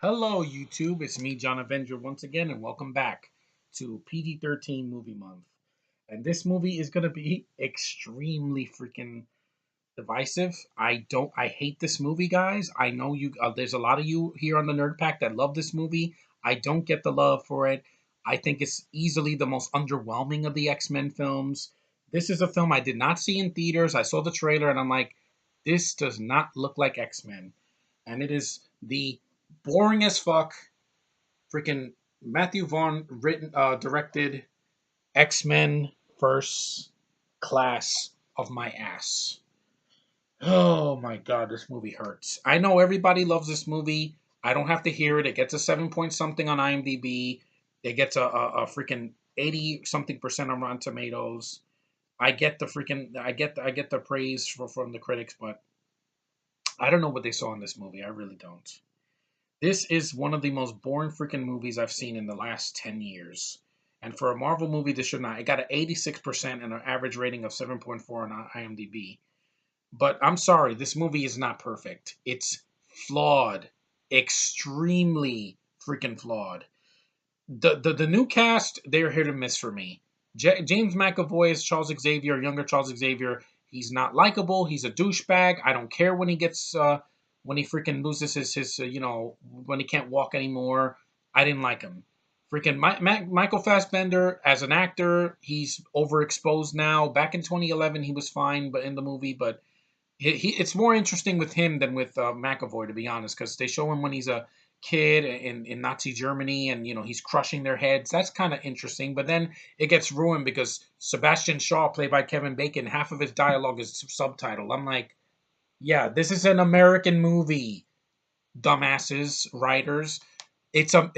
Hello, YouTube. It's me, John Avenger, once again, and welcome back to PG-13 Movie Month. And this movie is going to be extremely freaking divisive. I hate this movie, guys. I know you, there's a lot of you here on the Nerd Pack that love this movie. I don't get the love for it. I think it's easily the most underwhelming of the X-Men films. This is a film I did not see in theaters. I saw the trailer and I'm like, this does not look like X-Men. And it is the boring as fuck freaking Matthew Vaughn directed X-Men First Class of my ass. Oh my god, this movie hurts. I know everybody loves this movie. I don't have to hear it. It gets a 7 point something on IMDb. It gets a freaking 80 something percent on Rotten Tomatoes. I get the praise from the critics, but I don't know what they saw in this movie. I really don't. This is one of the most boring freaking movies I've seen in the last 10 years. And for a Marvel movie, this should not. It got an 86% and an average rating of 7.4 on IMDb. But I'm sorry, this movie is not perfect. It's flawed. Extremely freaking flawed. The new cast, they're hit or miss for me. James McAvoy is Charles Xavier, younger Charles Xavier. He's not likable. He's a douchebag. I don't care when he gets when he freaking loses his when he can't walk anymore. I didn't like him. Freaking Michael Fassbender as an actor, he's overexposed now. Back in 2011, he was fine, but in the movie, but it's more interesting with him than with McAvoy, to be honest, because they show him when he's a kid in Nazi Germany, and he's crushing their heads. That's kind of interesting, but then it gets ruined because Sebastian Shaw, played by Kevin Bacon, half of his dialogue is subtitled. I'm like, yeah, this is an American movie, dumbasses, writers. It's an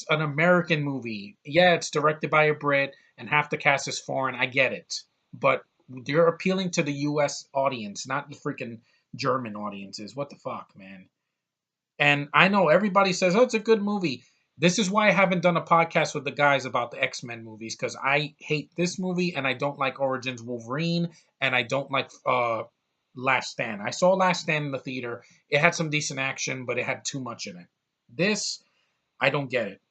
American movie. Yeah, it's directed by a Brit, and half the cast is foreign. I get it, but they're appealing to the U.S. audience, not the freaking German audiences. What the fuck, man? And I know everybody says, "Oh, it's a good movie." This is why I haven't done a podcast with the guys about the X-Men movies, because I hate this movie and I don't like Origins Wolverine and I don't like Last Stand. I saw Last Stand in the theater. It had some decent action, but it had too much in it. This, I don't get it.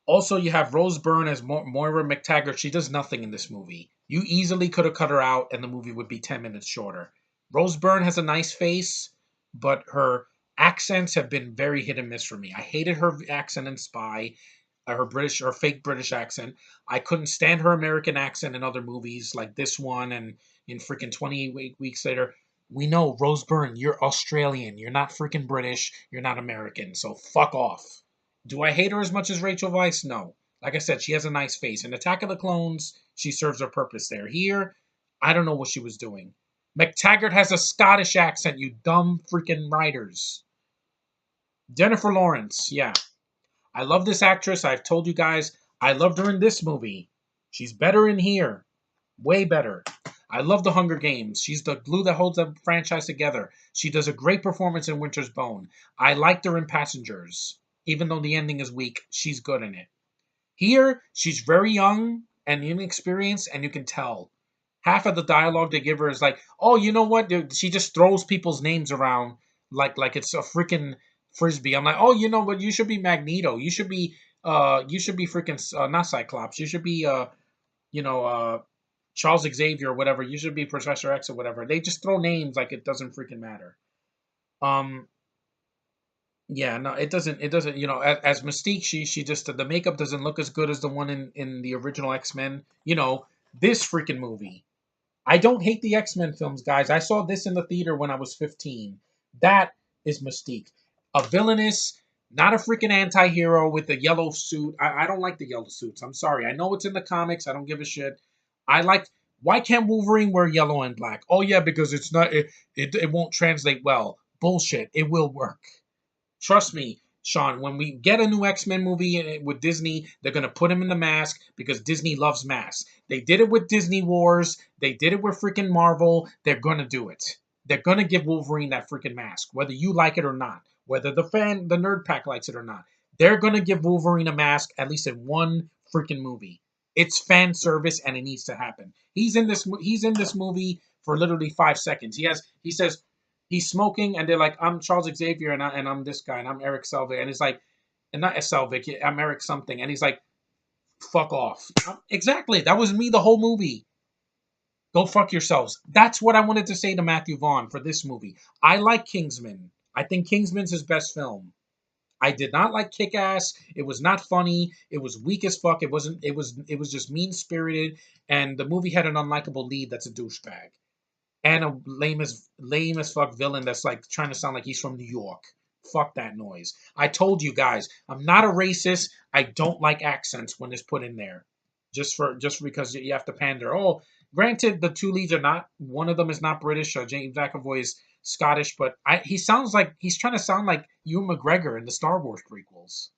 Also, you have Rose Byrne as Moira McTaggart. She does nothing in this movie. You easily could have cut her out and the movie would be 10 minutes shorter. Rose Byrne has a nice face, but her accents have been very hit and miss for me. I hated her accent in Spy, her fake British accent. I couldn't stand her American accent in other movies like this one and in freaking 28 Weeks Later. We know, Rose Byrne, you're Australian. You're not freaking British. You're not American. So fuck off. Do I hate her as much as Rachel Weisz? No. Like I said, she has a nice face. In Attack of the Clones, she serves her purpose there. Here, I don't know what she was doing. McTaggart has a Scottish accent, you dumb freaking writers. Jennifer Lawrence, yeah. I love this actress. I've told you guys, I loved her in this movie. She's better in here. Way better. I love the Hunger Games. She's the glue that holds the franchise together. She does a great performance in Winter's Bone. I liked her in Passengers. Even though the ending is weak, she's good in it. Here, she's very young and inexperienced, and you can tell. Half of the dialogue they give her is like, "Oh, you know what? She just throws people's names around like it's a freaking frisbee." I'm like, "Oh, you know what? You should be Magneto. You should be freaking not Cyclops. You should be you know Charles Xavier or whatever. You should be Professor X or whatever." They just throw names like it doesn't freaking matter. Um, Yeah, no, it doesn't. It doesn't. As Mystique, she just the makeup doesn't look as good as the one in the original X-Men. This freaking movie. I don't hate the X-Men films, guys. I saw this in the theater when I was 15. That is Mystique, a villainous, not a freaking anti-hero with a yellow suit. I don't like the yellow suits. I'm sorry. I know it's in the comics. I don't give a shit. I like. Why can't Wolverine wear yellow and black? Oh yeah, because it's not. It won't translate well. Bullshit. It will work. Trust me, Sean, when we get a new X-Men movie with Disney, they're going to put him in the mask because Disney loves masks. They did it with Disney Wars. They did it with freaking Marvel. They're going to do it. They're going to give Wolverine that freaking mask, whether you like it or not, whether the Nerd Pack likes it or not. They're going to give Wolverine a mask at least in one freaking movie. It's fan service and it needs to happen. He's in this movie for literally 5 seconds. He says He's smoking, and they're like, "I'm Charles Xavier, and I'm this guy, and I'm Eric Selvig," and it's like, and not Selvig, I'm Eric something, and he's like, "Fuck off." Exactly, that was me the whole movie. Go fuck yourselves. That's what I wanted to say to Matthew Vaughn for this movie. I like Kingsman. I think Kingsman's his best film. I did not like Kick Ass. It was not funny. It was weak as fuck. It wasn't. It was just mean spirited. And the movie had an unlikable lead that's a douchebag and a lame as fuck villain that's like trying to sound like he's from New York. Fuck that noise. I told you guys, I'm not a racist. I don't like accents when it's put in there, just because you have to pander. Oh, granted, the two leads are not. One of them is not British. James McAvoy is Scottish, but he sounds like he's trying to sound like Ewan McGregor in the Star Wars prequels.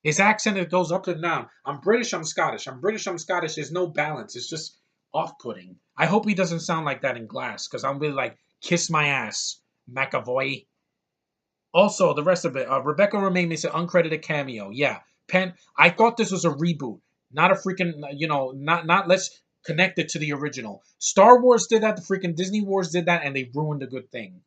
His accent, it goes up and down. I'm British, I'm Scottish. I'm British, I'm Scottish. There's no balance. It's just off-putting. I hope he doesn't sound like that in Glass, because I'm really like, kiss my ass, McAvoy. Also, the rest of it, Rebecca Romijn makes an uncredited cameo. Yeah, Penn. I thought this was a reboot, not a freaking, not let's connect it to the original. Star Wars did that. The freaking Disney Wars did that, and they ruined a good thing.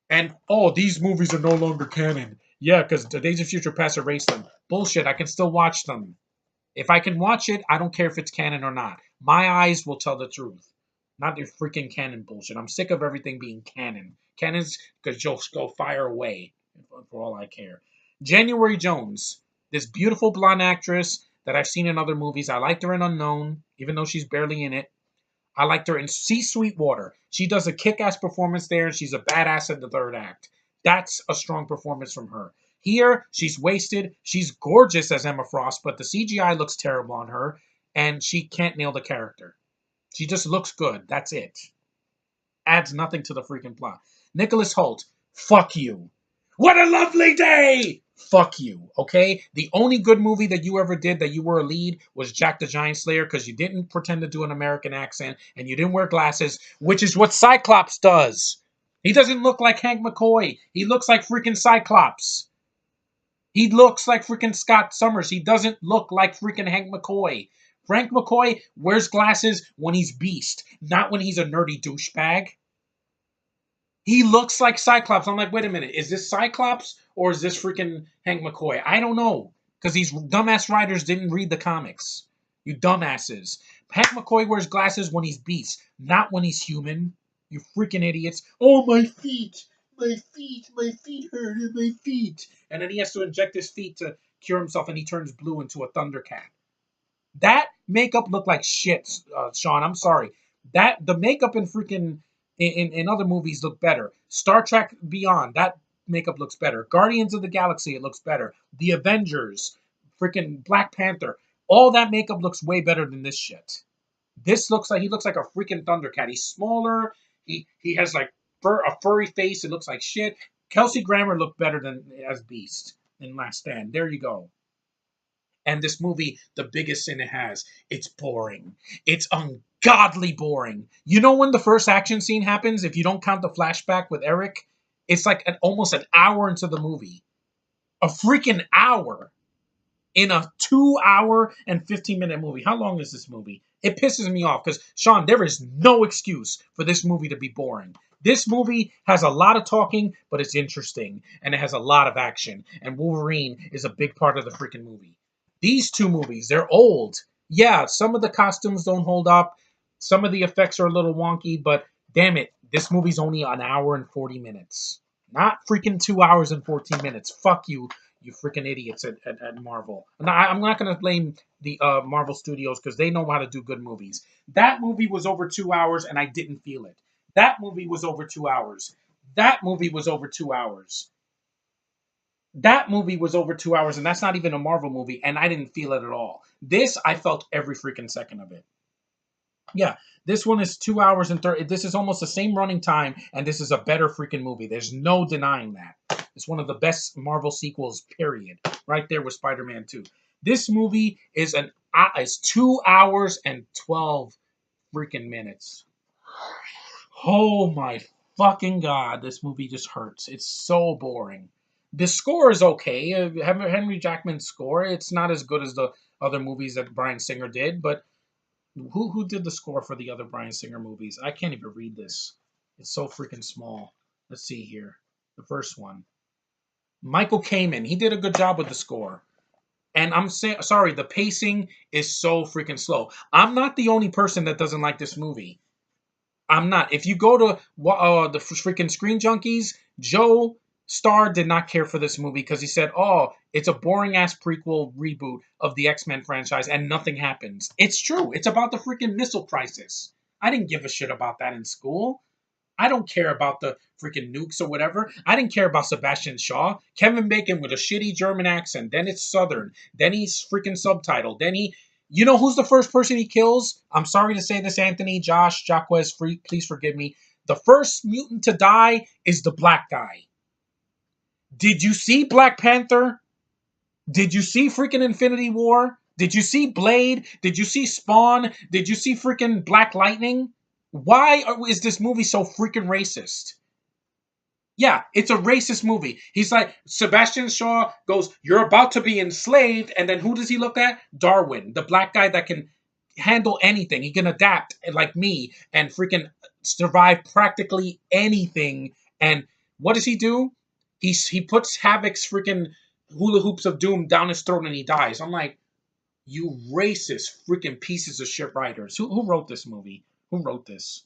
And oh, these movies are no longer canon. Yeah, because the Days of Future Past erased them. Bullshit. I can still watch them. If I can watch it, I don't care if it's canon or not. My eyes will tell the truth. Not your freaking canon bullshit. I'm sick of everything being canon. Canon's could just go fire away for all I care. January Jones, this beautiful blonde actress that I've seen in other movies. I liked her in Unknown, even though she's barely in it. I liked her in Sea Sweetwater. She does a kick-ass performance there, and she's a badass in the third act. That's a strong performance from her. Here, she's wasted. She's gorgeous as Emma Frost, but the CGI looks terrible on her, and she can't nail the character. She just looks good. That's it. Adds nothing to the freaking plot. Nicholas Hoult, fuck you. What a lovely day! Fuck you, okay? The only good movie that you ever did that you were a lead was Jack the Giant Slayer because you didn't pretend to do an American accent and you didn't wear glasses, which is what Cyclops does. He doesn't look like Hank McCoy. He looks like freaking Cyclops. He looks like freaking Scott Summers. He doesn't look like freaking Hank McCoy. Frank McCoy wears glasses when he's Beast, not when he's a nerdy douchebag. He looks like Cyclops. I'm like, wait a minute, is this Cyclops or is this freaking Hank McCoy? I don't know. Because these dumbass writers didn't read the comics. You dumbasses. Hank McCoy wears glasses when he's Beast, not when he's human. You freaking idiots. Oh, my feet. My feet hurt, my feet. And then he has to inject his feet to cure himself, and he turns blue into a Thundercat. That makeup looked like shit, Sean. I'm sorry. The makeup in freaking in other movies look better. Star Trek Beyond, that makeup looks better. Guardians of the Galaxy, it looks better. The Avengers, freaking Black Panther, all that makeup looks way better than this shit. This looks like he looks like a freaking Thundercat. He's smaller. He has like a furry face. It looks like shit. Kelsey Grammer looked better than as Beast in Last Stand. There you go. And this movie, the biggest sin it has, it's boring. It's ungodly boring. You know when the first action scene happens, if you don't count the flashback with Eric, it's like almost an hour into the movie. A freaking hour in a 2 hour and 15-minute movie. How long is this movie? It pisses me off because, Sean, there is no excuse for this movie to be boring. This movie has a lot of talking, but it's interesting. And it has a lot of action. And Wolverine is a big part of the freaking movie. These two movies, they're old. Yeah, some of the costumes don't hold up. Some of the effects are a little wonky, but damn it, this movie's only an hour and 40 minutes. Not freaking 2 hours and 14 minutes. Fuck you, you freaking idiots at Marvel. And I'm not going to blame the Marvel Studios because they know how to do good movies. That movie was over 2 hours and I didn't feel it. That movie was over 2 hours. That movie was over 2 hours. That movie was over 2 hours, and that's not even a Marvel movie, and I didn't feel it at all. This, I felt every freaking second of it. Yeah, this one is 2 hours and 30. This is almost the same running time, and this is a better freaking movie. There's no denying that. It's one of the best Marvel sequels, period. Right there with Spider-Man 2. This movie is 2 hours and 12 freaking minutes. Oh my fucking god, this movie just hurts. It's so boring. The score is okay. Henry Jackman's score, it's not as good as the other movies that Bryan Singer did, but who did the score for the other Bryan Singer movies? I can't even read this. It's so freaking small. Let's see here. The first one. Michael Kamen. He did a good job with the score. And sorry, the pacing is so freaking slow. I'm not the only person that doesn't like this movie. I'm not. If you go to the freaking Screen Junkies, Joe Starr did not care for this movie because he said, "Oh, it's a boring ass prequel reboot of the X-Men franchise, and nothing happens." It's true. It's about the freaking missile crisis. I didn't give a shit about that in school. I don't care about the freaking nukes or whatever. I didn't care about Sebastian Shaw. Kevin Bacon with a shitty German accent. Then it's Southern. Then he's freaking subtitled. Then he. You know who's the first person he kills? I'm sorry to say this, Anthony, Josh, Jacquez, please forgive me. The first mutant to die is the black guy. Did you see Black Panther? Did you see freaking Infinity War? Did you see Blade? Did you see Spawn? Did you see freaking Black Lightning? Why is this movie so freaking racist? Yeah, it's a racist movie. He's like, Sebastian Shaw goes, "You're about to be enslaved." And then who does he look at? Darwin, the black guy that can handle anything. He can adapt like me and freaking survive practically anything. And what does he do? He puts Havoc's freaking hula hoops of doom down his throat and he dies. I'm like, you racist freaking pieces of shit writers. Who wrote this movie? Who wrote this?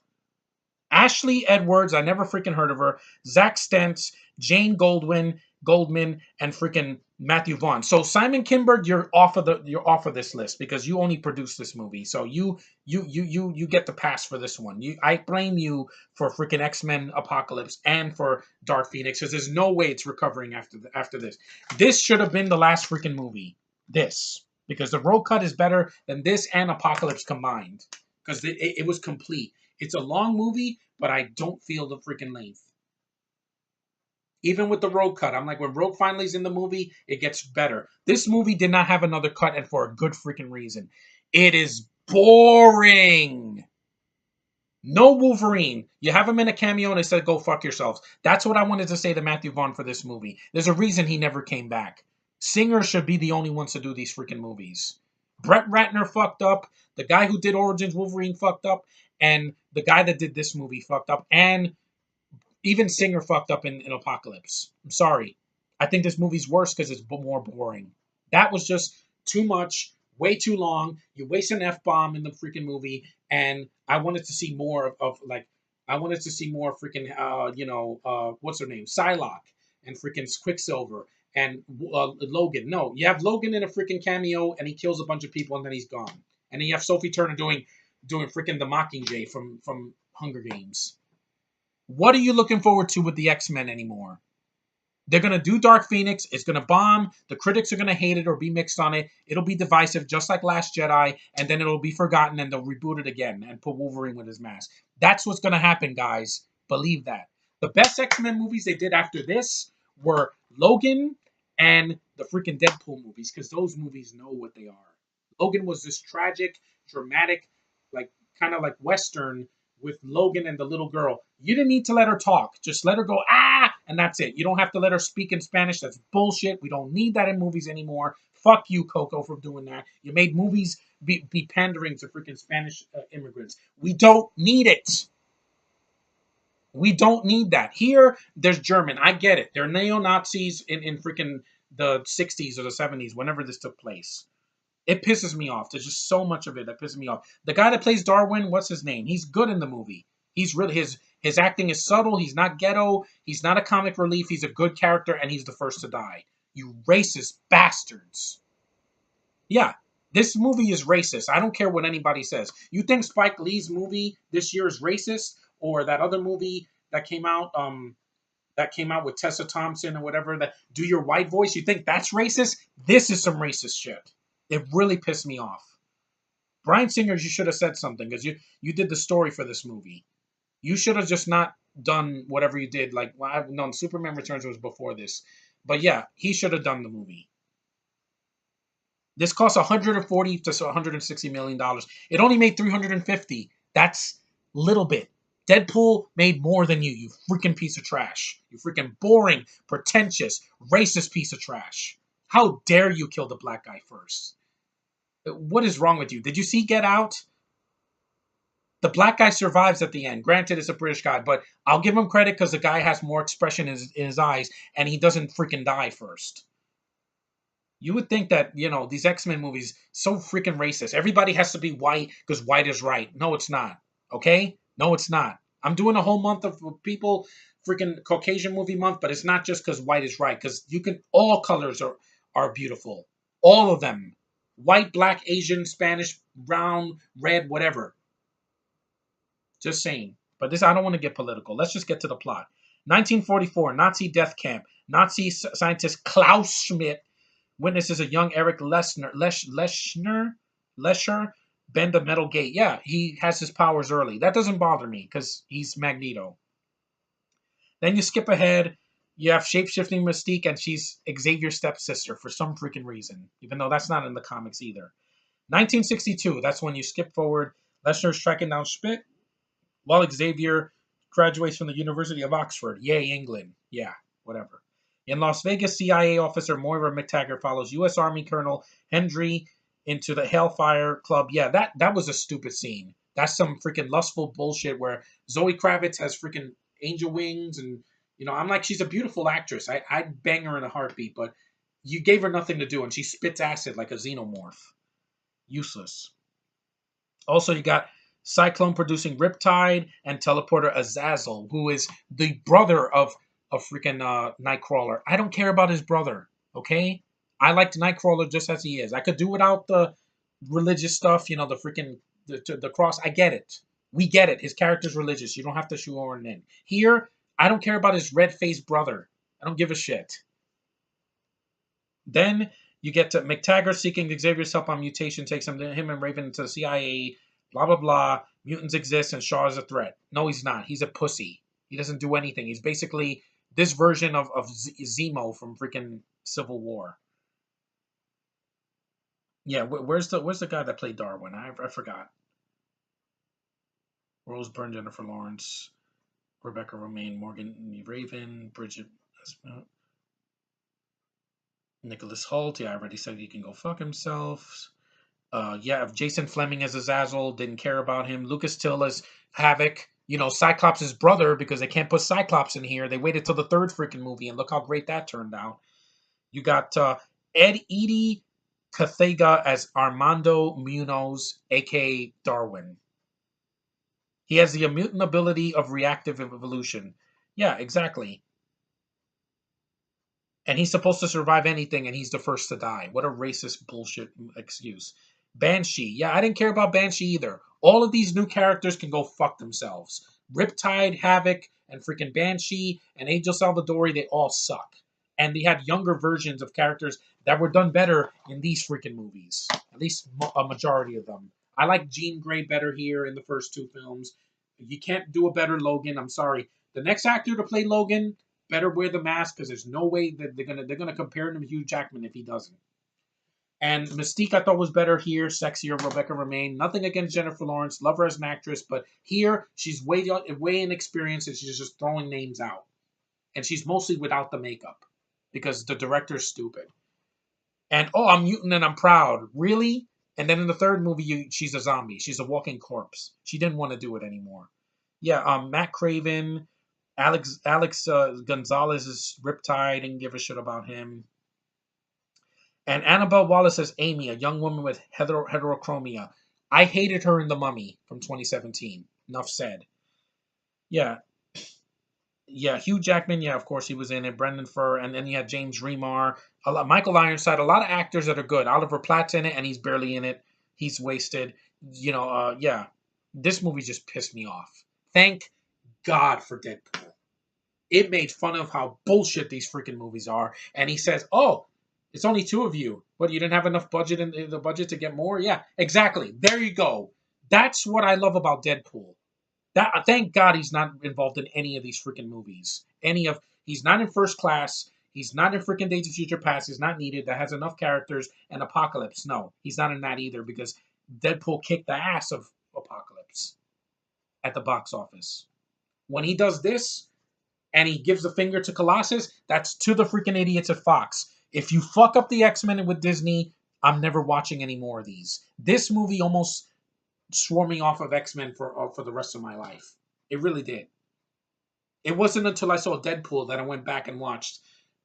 Ashley Edwards, I never freaking heard of her. Zach Stentz, Jane Goldman, and freaking Matthew Vaughn. So Simon Kinberg, you're off of this list because you only produced this movie. So you get the pass for this one. I blame you for freaking X-Men Apocalypse and for Dark Phoenix because there's no way it's recovering after this. This should have been the last freaking movie. This because the road cut is better than this and Apocalypse combined because it was complete. It's a long movie, but I don't feel the freaking length. Even with the Rogue cut, I'm like, when Rogue finally's in the movie, it gets better. This movie did not have another cut, and for a good freaking reason. It is boring. No Wolverine. You have him in a cameo, and it said, "Go fuck yourselves." That's what I wanted to say to Matthew Vaughn for this movie. There's a reason he never came back. Singers should be the only ones to do these freaking movies. Brett Ratner fucked up. The guy who did Origins Wolverine fucked up. And the guy that did this movie fucked up. And even Singer fucked up in Apocalypse. I'm sorry. I think this movie's worse because it's more boring. That was just too much, way too long. You waste an F-bomb in the freaking movie. And I wanted to see more I wanted to see more freaking, what's her name? Psylocke and freaking Quicksilver and Logan. No, you have Logan in a freaking cameo and he kills a bunch of people and then he's gone. And then you have Sophie Turner doing freaking the Mockingjay from Hunger Games. What are you looking forward to with the X-Men anymore? They're going to do Dark Phoenix. It's going to bomb. The critics are going to hate it or be mixed on it. It'll be divisive, just like Last Jedi, and then it'll be forgotten, and they'll reboot it again and put Wolverine with his mask. That's what's going to happen, guys. Believe that. The best X-Men movies they did after this were Logan and the freaking Deadpool movies, because those movies know what they are. Logan was this tragic, dramatic, like kind of like Western with Logan and the little girl. You didn't need to let her talk. Just let her go, ah, and that's it. You don't have to let her speak in Spanish. That's bullshit. We don't need that in movies anymore. Fuck you, Coco, for doing that. You made movies be pandering to freaking Spanish immigrants. We don't need it. We don't need that. Here, there's German. I get it. They're neo-Nazis in freaking the 60s or the 70s, whenever this took place. It pisses me off. There's just so much of it that pisses me off. The guy that plays Darwin, what's his name? He's good in the movie. He's really his acting is subtle. He's not ghetto. He's not a comic relief. He's a good character, and he's the first to die. You racist bastards. Yeah, this movie is racist. I don't care what anybody says. You think Spike Lee's movie this year is racist, or that other movie that came out with Tessa Thompson or whatever, that Do Your White Voice? You think that's racist? This is some racist shit. It really pissed me off. Bryan Singer, you should have said something because you did the story for this movie. You should have just not done whatever you did. Like, well, I've known Superman Returns was before this. But yeah, he should have done the movie. This cost $140 to $160 million. It only made $350. That's little bit. Deadpool made more than you freaking piece of trash. You freaking boring, pretentious, racist piece of trash. How dare you kill the black guy first? What is wrong with you? Did you see Get Out? The black guy survives at the end. Granted, it's a British guy, but I'll give him credit because the guy has more expression in his eyes, and he doesn't freaking die first. You would think that, these X-Men movies so freaking racist. Everybody has to be white because white is right. No, it's not. Okay? No, it's not. I'm doing a whole month of people freaking Caucasian movie month, but it's not just because white is right. Because all colors are beautiful. All of them. White, black, Asian, Spanish, brown, red, whatever. Just saying. But I don't want to get political. Let's just get to the plot. 1944, Nazi death camp. Nazi scientist Klaus Schmidt witnesses a young Eric Lescher bend a metal gate. Yeah, he has his powers early. That doesn't bother me because he's Magneto. Then you skip ahead. You have shape-shifting Mystique, and she's Xavier's stepsister for some freaking reason, even though that's not in the comics either. 1962, that's when you skip forward. Lescher's tracking down Schmidt while Xavier graduates from the University of Oxford. Yay, England. Yeah, whatever. In Las Vegas, CIA officer Moira McTaggart follows U.S. Army Colonel Hendry into the Hellfire Club. Yeah, that was a stupid scene. That's some freaking lustful bullshit where Zoe Kravitz has freaking angel wings, and I'm like, she's a beautiful actress. I'd bang her in a heartbeat, but you gave her nothing to do, and she spits acid like a xenomorph. Useless. Also, you got Cyclone producing Riptide and teleporter Azazel, who is the brother of a freaking Nightcrawler. I don't care about his brother, okay? I liked Nightcrawler just as he is. I could do without the religious stuff, the freaking the cross. I get it. We get it. His character's religious. You don't have to shoehorn in. Here, I don't care about his red-faced brother. I don't give a shit. Then you get to McTaggart seeking Xavier's help on mutation, takes him and Raven into the CIA. Blah, blah, blah. Mutants exist and Shaw is a threat. No, he's not. He's a pussy. He doesn't do anything. He's basically this version of Zemo from freaking Civil War. Yeah, where's the guy that played Darwin? I forgot. Rose Byrne, Jennifer Lawrence, Rebecca Romaine, Morgan Raven, Bridget Nicholas Hoult. Yeah, I already said he can go fuck himself. Yeah, Jason Fleming as Azazel, didn't care about him. Lucas Till as Havoc, Cyclops' brother, because they can't put Cyclops in here. They waited till the third freaking movie, and look how great that turned out. You got Edie Cathega as Armando Munoz, a.k.a. Darwin. He has the mutant ability of reactive evolution. Yeah, exactly. And he's supposed to survive anything, and he's the first to die. What a racist bullshit excuse. Banshee. Yeah, I didn't care about Banshee either. All of these new characters can go fuck themselves. Riptide, Havoc, and freaking Banshee, and Angel Salvadori, they all suck. And they had younger versions of characters that were done better in these freaking movies. At least a majority of them. I like Jean Grey better here in the first two films. You can't do a better Logan. I'm sorry. The next actor to play Logan better wear the mask because there's no way that they're gonna compare him to Hugh Jackman if he doesn't. And Mystique I thought was better here, sexier. Rebecca Romaine. Nothing against Jennifer Lawrence, love her as an actress, but here she's way inexperienced and she's just throwing names out, and she's mostly without the makeup because the director's stupid. And I'm mutant and I'm proud, really. And then in the third movie, she's a zombie. She's a walking corpse. She didn't want to do it anymore. Yeah, Matt Craven. Alex Gonzalez is Riptide, didn't give a shit about him. And Annabelle Wallace as Amy, a young woman with heterochromia. I hated her in The Mummy from 2017. Enough said. Yeah. Yeah, Hugh Jackman, yeah, of course he was in it. Brendan Furr, and then you had James Remar. Michael Ironside, a lot of actors that are good. Oliver Platt's in it, and he's barely in it. He's wasted. Yeah. This movie just pissed me off. Thank God for Deadpool. It made fun of how bullshit these freaking movies are. And he says, "Oh, it's only two of you. What, you didn't have enough budget in the budget to get more?" Yeah, exactly. There you go. That's what I love about Deadpool. Thank God he's not involved in any of these freaking movies. He's not in First Class. He's not in freaking Days of Future Past. He's not needed. That has enough characters. And Apocalypse, no, he's not in that either because Deadpool kicked the ass of Apocalypse at the box office. When he does this, and he gives the finger to Colossus, that's to the freaking idiots at Fox. If you fuck up the X-Men with Disney, I'm never watching any more of these. This movie almost swarming off of X-Men for the rest of my life. It really did. It wasn't until I saw Deadpool that I went back and watched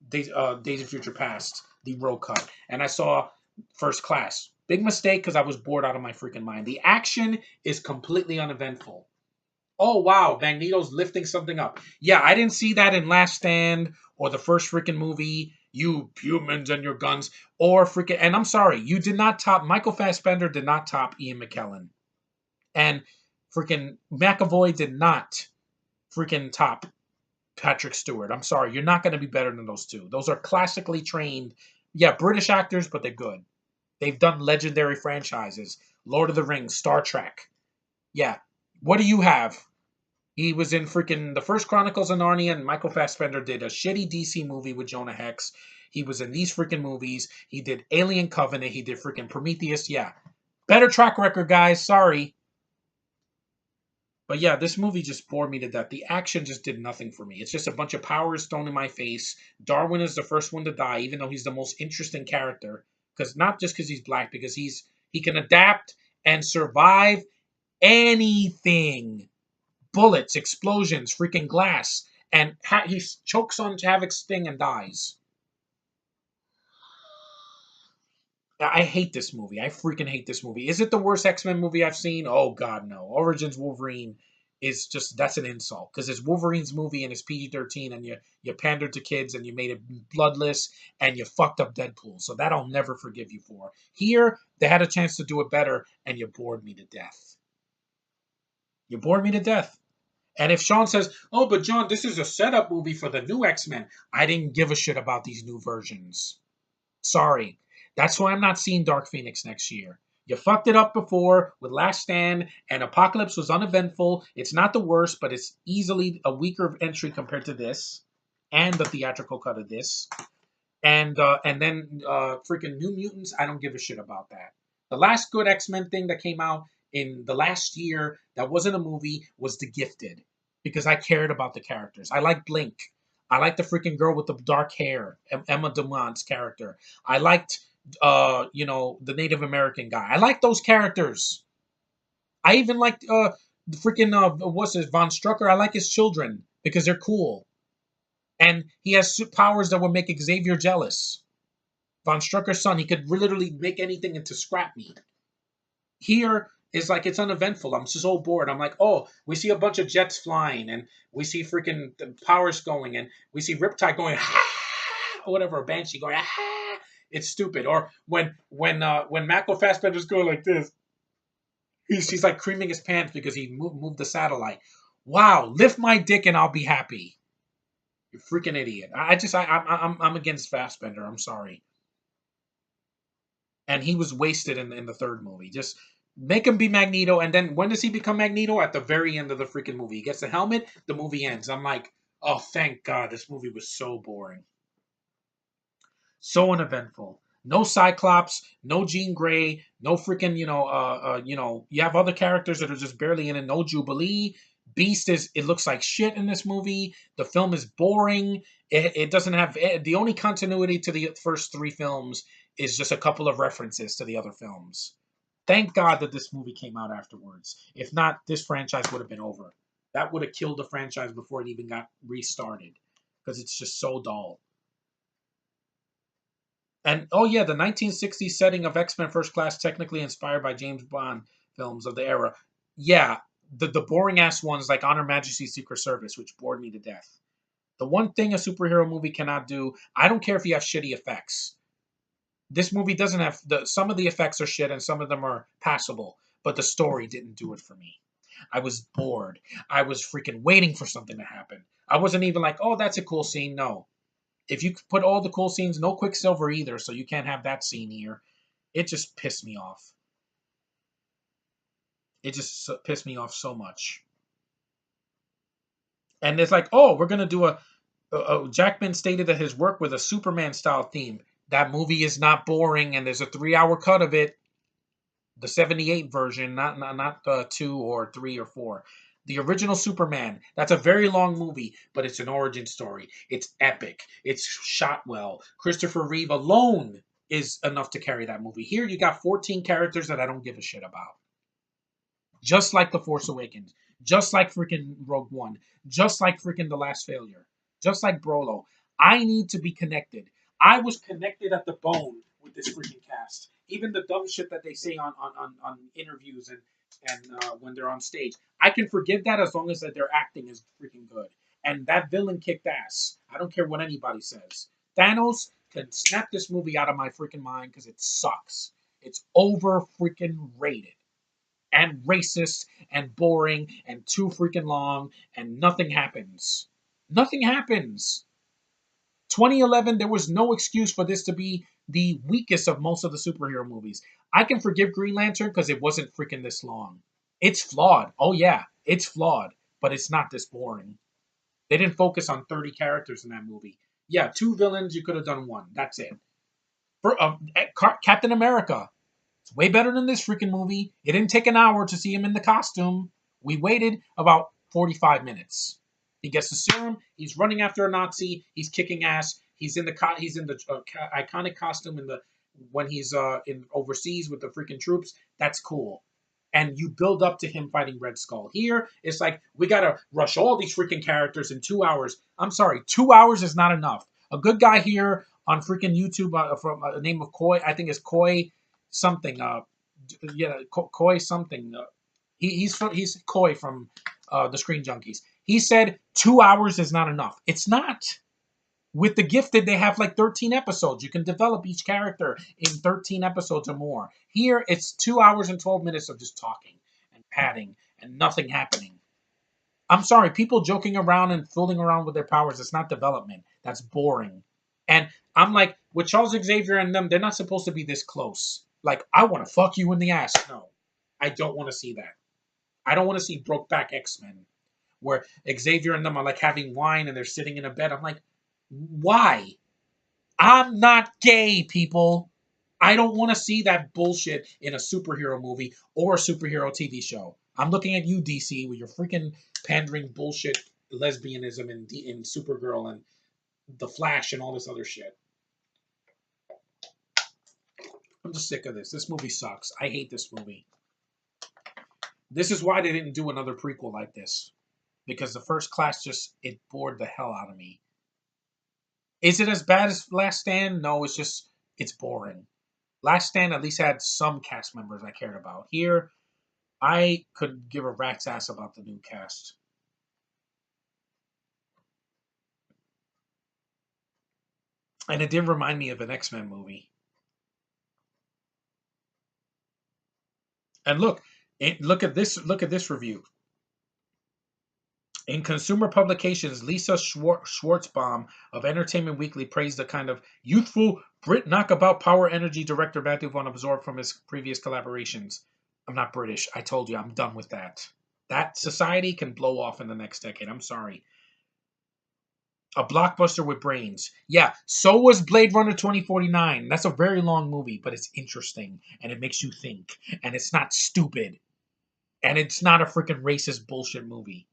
Days of Future Past, the Road Cut, and I saw First Class. Big mistake because I was bored out of my freaking mind. The action is completely uneventful. Oh wow, Magneto's lifting something up. Yeah, I didn't see that in Last Stand or the first freaking movie. You humans and your guns, or freaking. And I'm sorry, you did not top. Michael Fassbender did not top Ian McKellen, and freaking McAvoy did not freaking top Patrick Stewart. I'm sorry, you're not going to be better than those two. Those are classically trained, yeah, British actors, but they're good. They've done legendary franchises: Lord of the Rings, Star Trek. Yeah, what do you have? He was in freaking the first Chronicles of Narnia, and Michael Fassbender did a shitty DC movie with Jonah Hex. He was in these freaking movies. He did Alien Covenant. He did freaking Prometheus. Yeah. Better track record, guys. Sorry. But yeah, this movie just bored me to death. The action just did nothing for me. It's just a bunch of powers thrown in my face. Darwin is the first one to die, even though he's the most interesting character. Because not just because he's black, because he can adapt and survive anything. Bullets, explosions, freaking glass, and he chokes on Havoc's thing and dies. I hate this movie. I freaking hate this movie. Is it the worst X-Men movie I've seen? Oh God, no. Origins Wolverine is just that's an insult because it's Wolverine's movie and it's PG-13 and you pandered to kids and you made it bloodless and you fucked up Deadpool. So that I'll never forgive you for. Here they had a chance to do it better and you bored me to death. You bored me to death. And if Sean says, "Oh, but John, this is a setup movie for the new X-Men," I didn't give a shit about these new versions. Sorry. That's why I'm not seeing Dark Phoenix next year. You fucked it up before with Last Stand, and Apocalypse was uneventful. It's not the worst, but it's easily a weaker entry compared to this, and the theatrical cut of this. And then freaking New Mutants, I don't give a shit about that. The last good X-Men thing that came out in the last year that wasn't a movie was The Gifted because I cared about the characters. I like Blink. I like the freaking girl with the dark hair, Emma Dumont's character. I liked the Native American guy. I like those characters. I even liked the freaking what's his Von Strucker. I like his children because they're cool. And he has powers that would make Xavier jealous. Von Strucker's son, he could literally make anything into scrap meat. Here is like it's uneventful. I'm just so bored. I'm like, oh, we see a bunch of jets flying, and we see freaking powers going, and we see Riptide going, or whatever, a Banshee going, It's stupid. Or when Michael Fassbender's going like this, he's like creaming his pants because he moved the satellite. Wow, lift my dick and I'll be happy. You freaking idiot. I'm against Fassbender. I'm sorry. And he was wasted in the third movie. Just make him be Magneto, and then when does he become Magneto? At the very end of the freaking movie. He gets the helmet, the movie ends. I'm like, oh, thank God, this movie was so boring. So uneventful. No Cyclops, no Jean Grey, no freaking, you have other characters that are just barely in it. No Jubilee. Beast it looks like shit in this movie. The film is boring. It doesn't have, the only continuity to the first three films is just a couple of references to the other films. Thank God that this movie came out afterwards. If not, this franchise would have been over. That would have killed the franchise before it even got restarted because it's just so dull. And oh yeah, the 1960s setting of X-Men First Class technically inspired by James Bond films of the era. Yeah, the boring ass ones like Honor Majesty's Secret Service, which bored me to death. The one thing a superhero movie cannot do, I don't care if you have shitty effects. This movie doesn't have some of the effects are shit and some of them are passable, but the story didn't do it for me. I was bored. I was freaking waiting for something to happen. I wasn't even like, oh, that's a cool scene. No. If you put all the cool scenes, no Quicksilver either, so you can't have that scene here. It just pissed me off. It just pissed me off so much. And it's like, oh, we're going to do Jackman stated that his work with a Superman-style theme. That movie is not boring, and there's a 3-hour cut of it. The 78 version, not 2 or 3 or 4. The original Superman, that's a very long movie, but it's an origin story. It's epic. It's shot well. Christopher Reeve alone is enough to carry that movie. Here you got 14 characters that I don't give a shit about. just like The Force Awakens, just like freaking Rogue One, just like freaking The Last Failure, just like Brolo. I need to be connected. I was connected at the bone with this freaking cast. Even the dumb shit that they say on interviews and when they're on stage, I can forgive that as long as that their acting is freaking good. And that villain kicked ass. I don't care what anybody says. Thanos can snap this movie out of my freaking mind because it sucks. It's over freaking rated and racist and boring and too freaking long and nothing happens. Nothing happens. 2011, there was no excuse for this to be the weakest of most of the superhero movies. I can forgive Green Lantern because it wasn't freaking this long. It's flawed. Oh, yeah, it's flawed, but it's not this boring. They didn't focus on 30 characters in that movie. Yeah, two villains, you could have done one. That's it. For Captain America, it's way better than this freaking movie. It didn't take an hour to see him in the costume. We waited about 45 minutes. He gets the serum. He's running after a Nazi. He's kicking ass. He's in the iconic costume in the when he's in overseas with the freaking troops. That's cool. And you build up to him fighting Red Skull. Here, it's like we gotta rush all these freaking characters in 2 hours. I'm sorry, 2 hours is not enough. A good guy here on freaking YouTube from the name of Koi, I think is Koi something. Yeah, Koi something. He's Koi from the Screen Junkies. He said 2 hours is not enough. It's not. With the Gifted, they have like 13 episodes. You can develop each character in 13 episodes or more. Here, it's 2 hours and 12 minutes of just talking and padding and nothing happening. I'm sorry, people joking around and fooling around with their powers, it's not development. That's boring. And I'm like, with Charles Xavier and them, they're not supposed to be this close. Like, I want to fuck you in the ass. No, I don't want to see that. I don't want to see Brokeback X-Men, where Xavier and them are like having wine and they're sitting in a bed. I'm like, why? I'm not gay, people. I don't want to see that bullshit in a superhero movie or a superhero TV show. I'm looking at you, DC, with your freaking pandering bullshit lesbianism in Supergirl and The Flash and all this other shit. I'm just sick of this. This movie sucks. I hate this movie. This is why they didn't do another prequel like this. Because the First Class it bored the hell out of me. Is it as bad as Last Stand? No, it's boring. Last Stand at least had some cast members I cared about. Here, I could give a rat's ass about the new cast. And it did remind me of an X-Men movie. And look at this review. In consumer publications, Lisa Schwartzbaum of Entertainment Weekly praised the kind of youthful Brit knockabout power energy director Matthew Vaughn absorbed from his previous collaborations. I'm not British. I told you, I'm done with that. That society can blow off in the next decade. I'm sorry. A blockbuster with brains. Yeah, so was Blade Runner 2049. That's a very long movie, but it's interesting, and it makes you think, and it's not stupid, and it's not a freaking racist bullshit movie.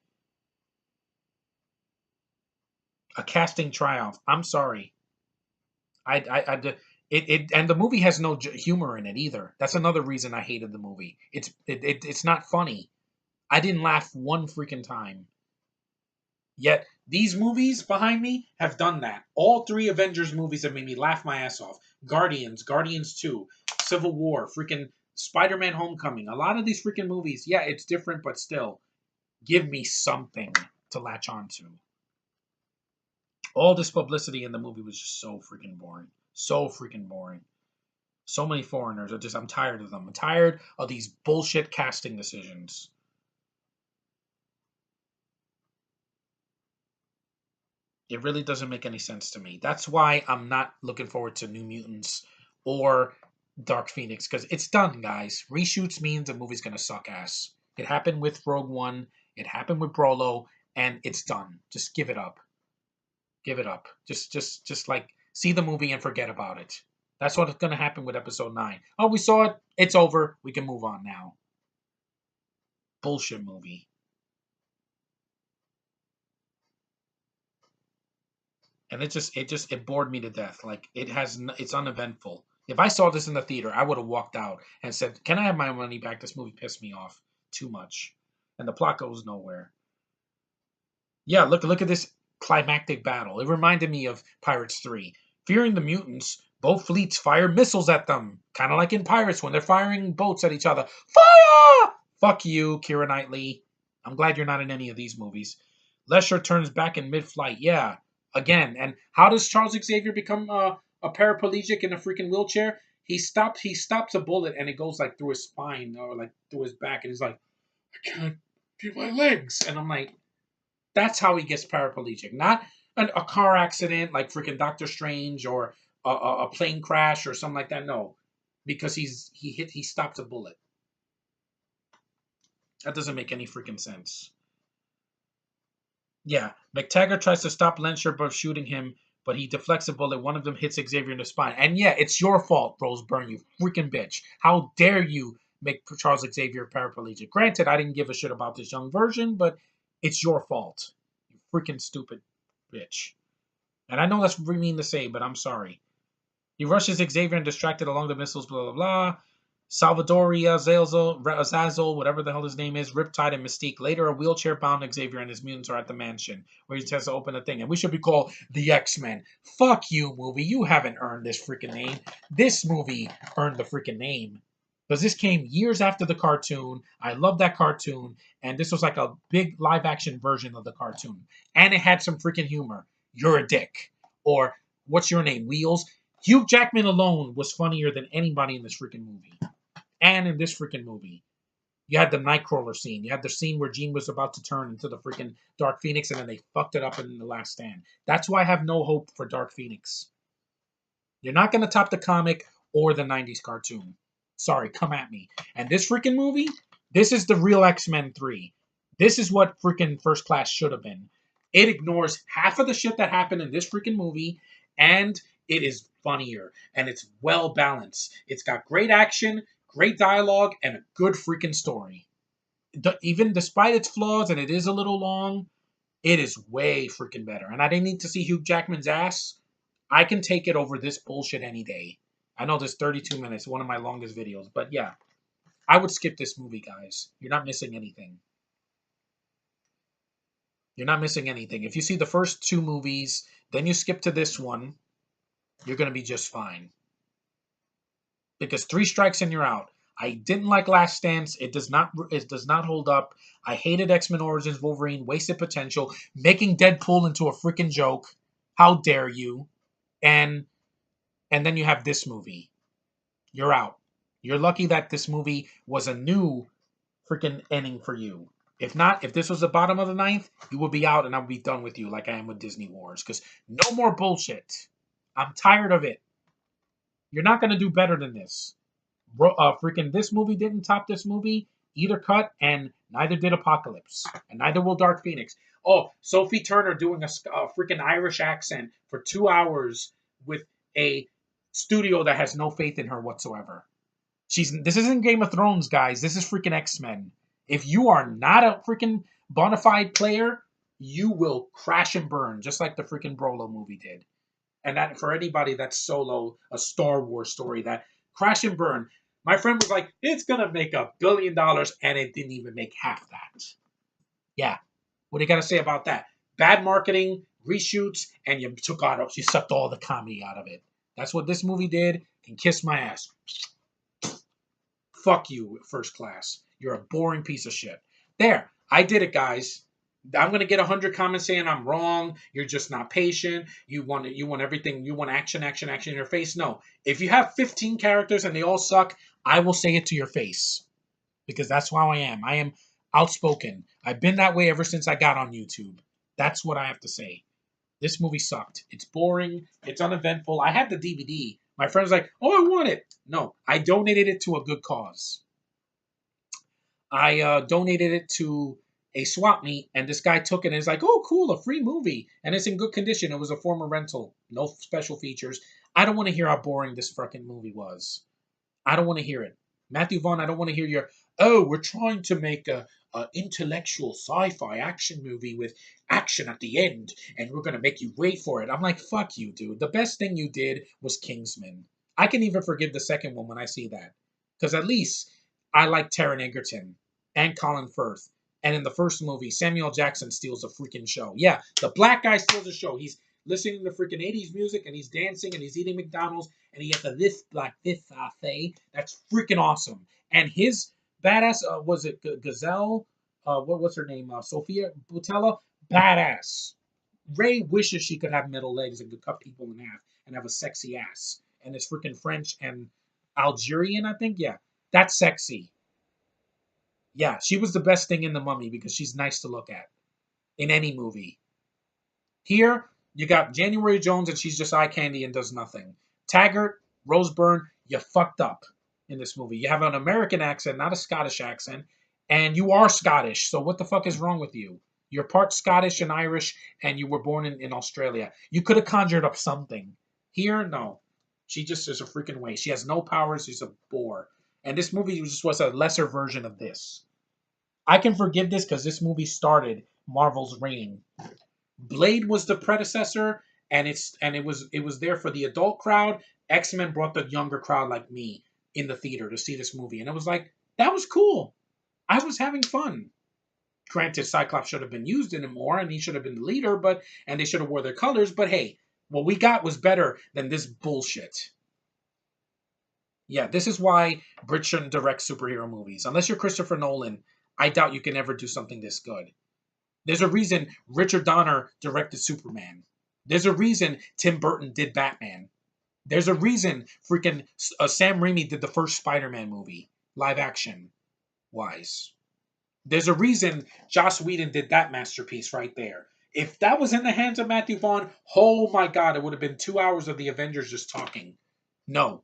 A casting triumph. I'm sorry. And the movie has no humor in it either. That's another reason I hated the movie. It's not funny. I didn't laugh one freaking time. Yet these movies behind me have done that. All three Avengers movies have made me laugh my ass off. Guardians 2, Civil War, freaking Spider-Man Homecoming. A lot of these freaking movies, yeah, it's different, but still, give me something to latch onto. All this publicity in the movie was just so freaking boring. So freaking boring. So many foreigners. I'm tired of them. I'm tired of these bullshit casting decisions. It really doesn't make any sense to me. That's why I'm not looking forward to New Mutants or Dark Phoenix, because it's done, guys. Reshoots means a movie's gonna suck ass. It happened with Rogue One. It happened with Brolo, and it's done. Just give it up. Give it up. Just like see the movie and forget about it. That's what's going to happen with episode 9. Oh, we saw it. It's over. We can move on now. Bullshit movie. And it bored me to death. Like it's uneventful. If I saw this in the theater, I would have walked out and said, "Can I have my money back? This movie pissed me off." too much, and the plot goes nowhere. Yeah, look at this climactic battle. It reminded me of Pirates 3. Fearing the mutants, both fleets fire missiles at them, kind of like in Pirates when they're firing boats at each other. Fire! Fuck you, Keira Knightley. I'm glad you're not in any of these movies. Lesher turns back in mid-flight. Yeah, again. And how does Charles Xavier become a paraplegic in a freaking wheelchair? He stops a bullet and it goes like through his spine or like through his back, and he's like, I can't feel my legs, and I'm like, that's how he gets paraplegic, not a car accident like freaking Doctor Strange or a plane crash or something like that. No, because he stopped a bullet. That doesn't make any freaking sense. Yeah, McTaggart tries to stop Lensher by shooting him, but he deflects a bullet. One of them hits Xavier in the spine. And yeah, it's your fault, Rose Byrne, you freaking bitch. How dare you make Charles Xavier paraplegic? Granted, I didn't give a shit about this young version, but it's your fault. You freaking stupid bitch. And I know that's really mean to say, but I'm sorry. He rushes Xavier and distracted along the missiles, blah, blah, blah. Salvadoria, Azazel, whatever the hell his name is, Riptide, and Mystique. Later, a wheelchair-bound Xavier and his mutants are at the mansion, where he has to open a thing. And we should be called the X-Men. Fuck you, movie. You haven't earned this freaking name. This movie earned the freaking name. Because this came years after the cartoon. I love that cartoon. And this was like a big live-action version of the cartoon. And it had some freaking humor. You're a dick. Or, what's your name, Wheels? Hugh Jackman alone was funnier than anybody in this freaking movie. And in this freaking movie, you had the Nightcrawler scene. You had the scene where Jean was about to turn into the freaking Dark Phoenix, and then they fucked it up in The Last Stand. That's why I have no hope for Dark Phoenix. You're not going to top the comic or the 90s cartoon. Sorry, come at me. And this freaking movie, this is the real X-Men 3. This is what freaking First Class should have been. It ignores half of the shit that happened in this freaking movie, and it is funnier, and it's well balanced. It's got great action, great dialogue, and a good freaking story. Even despite its flaws, and it is a little long, it is way freaking better. And I didn't need to see Hugh Jackman's ass. I can take it over this bullshit any day. I know this 32 minutes, one of my longest videos, but yeah, I would skip this movie, guys. You're not missing anything. You're not missing anything. If you see the first two movies, then you skip to this one, you're going to be just fine. Because 3 strikes and you're out. I didn't like Last Stand. It does not hold up. I hated X-Men Origins Wolverine, wasted potential, making Deadpool into a freaking joke. How dare you? And then you have this movie. You're out. You're lucky that this movie was a new freaking ending for you. If not, if this was the bottom of the 9th, you would be out and I would be done with you like I am with Disney Wars. Because no more bullshit. I'm tired of it. You're not going to do better than this. Freaking this movie didn't top this movie either cut, and neither did Apocalypse, and neither will Dark Phoenix. Oh, Sophie Turner doing a freaking Irish accent for 2 hours with a studio that has no faith in her whatsoever. This isn't Game of Thrones, guys. This is freaking X-Men. If you are not a freaking bona fide player, you will crash and burn, just like the freaking Brolo movie did. And that for anybody that's solo a Star Wars story, that crash and burn. My friend was like, it's going to make $1 billion, and it didn't even make half that. Yeah. What do you got to say about that? Bad marketing, reshoots, and you sucked all the comedy out of it. That's what this movie did, and kiss my ass. Fuck you, First Class. You're a boring piece of shit. There. I did it, guys. I'm going to get 100 comments saying I'm wrong. You're just not patient. You want everything. You want action, action, action in your face. No. If you have 15 characters and they all suck, I will say it to your face. Because that's how I am. I am outspoken. I've been that way ever since I got on YouTube. That's what I have to say. This movie sucked. It's boring. It's uneventful. I had the DVD. My friend's like, oh, I want it. No. I donated it to a good cause. I donated it to a swap meet, and this guy took it and is like, oh, cool, a free movie. And it's in good condition. It was a former rental. No special features. I don't want to hear how boring this fucking movie was. I don't want to hear it. Matthew Vaughn, I don't want to hear your, oh, we're trying to make a intellectual sci-fi action movie with action at the end, and we're going to make you wait for it. I'm like, fuck you, dude. The best thing you did was Kingsman. I can even forgive the second one when I see that. Because at least I like Taron Egerton. and Colin Firth. And in the first movie, Samuel Jackson steals a freaking show. Yeah, the black guy steals a show. He's listening to freaking 80s music and he's dancing and he's eating McDonald's and he has a this black this thing. That's freaking awesome. And his badass, was it Gazelle? What's her name? Sophia Butella? Badass. Ray wishes she could have metal legs and could cut people in half and have a sexy ass. And it's freaking French and Algerian, I think. Yeah, that's sexy. Yeah, she was the best thing in The Mummy because she's nice to look at in any movie. Here, you got January Jones and she's just eye candy and does nothing. Taggart, Rose Byrne, you fucked up in this movie. You have an American accent, not a Scottish accent, and you are Scottish. So what the fuck is wrong with you? You're part Scottish and Irish, and you were born in Australia. You could have conjured up something. Here, no. She just is a freaking waste. She has no powers. She's a bore. And this movie just was a lesser version of this. I can forgive this because this movie started Marvel's reign. Blade was the predecessor, and it was there for the adult crowd. X-Men brought the younger crowd like me in the theater to see this movie, and it was like that was cool. I was having fun. Granted, Cyclops should have been used in it more, and he should have been the leader, and they should have wore their colors. But hey, what we got was better than this bullshit. Yeah, this is why Brit shouldn't direct superhero movies. Unless you're Christopher Nolan, I doubt you can ever do something this good. There's a reason Richard Donner directed Superman. There's a reason Tim Burton did Batman. There's a reason freaking Sam Raimi did the first Spider-Man movie, live action wise. There's a reason Joss Whedon did that masterpiece right there. If that was in the hands of Matthew Vaughn, oh my God, it would have been 2 hours of the Avengers just talking. No,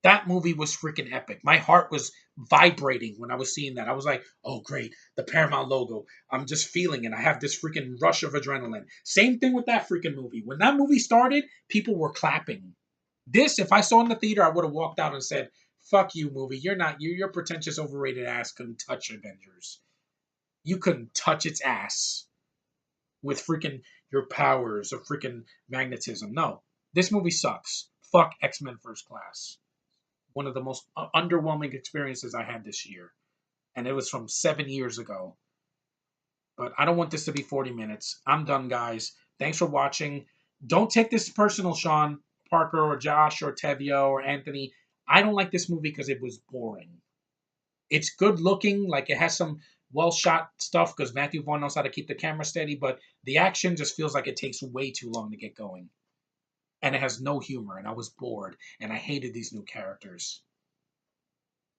that movie was freaking epic. My heart was vibrating when I was seeing that. I was like, oh, great, the Paramount logo. I'm just feeling it. I have this freaking rush of adrenaline. Same thing with that freaking movie. When that movie started, people were clapping. This, if I saw in the theater, I would have walked out and said, fuck you, movie. Your pretentious, overrated ass couldn't touch Avengers. You couldn't touch its ass with freaking your powers of freaking magnetism. No, this movie sucks. Fuck X-Men First Class. One of the most underwhelming experiences I had this year. And it was from 7 years ago. But I don't want this to be 40 minutes. I'm done, guys. Thanks for watching. Don't take this personal, Sean Parker or Josh or Tevio or Anthony. I don't like this movie because it was boring. It's good looking, like it has some well shot stuff because Matthew Vaughn knows how to keep the camera steady, but the action just feels like it takes way too long to get going. And it has no humor, and I was bored, and I hated these new characters.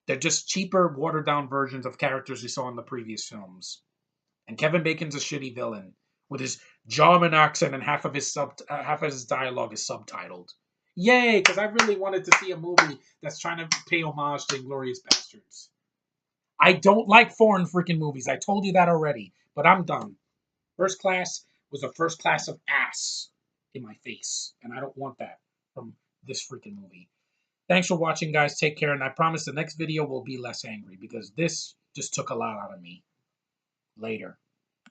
They're just cheaper, watered down versions of characters we saw in the previous films. And Kevin Bacon's a shitty villain with his German accent, and half of his dialogue is subtitled. Yay! Because I really wanted to see a movie that's trying to pay homage to Inglourious Basterds. I don't like foreign freaking movies. I told you that already. But I'm done. First Class was a first class of ass in my face. And I don't want that from this freaking movie. Thanks for watching, guys. Take care. And I promise the next video will be less angry because this just took a lot out of me. Later.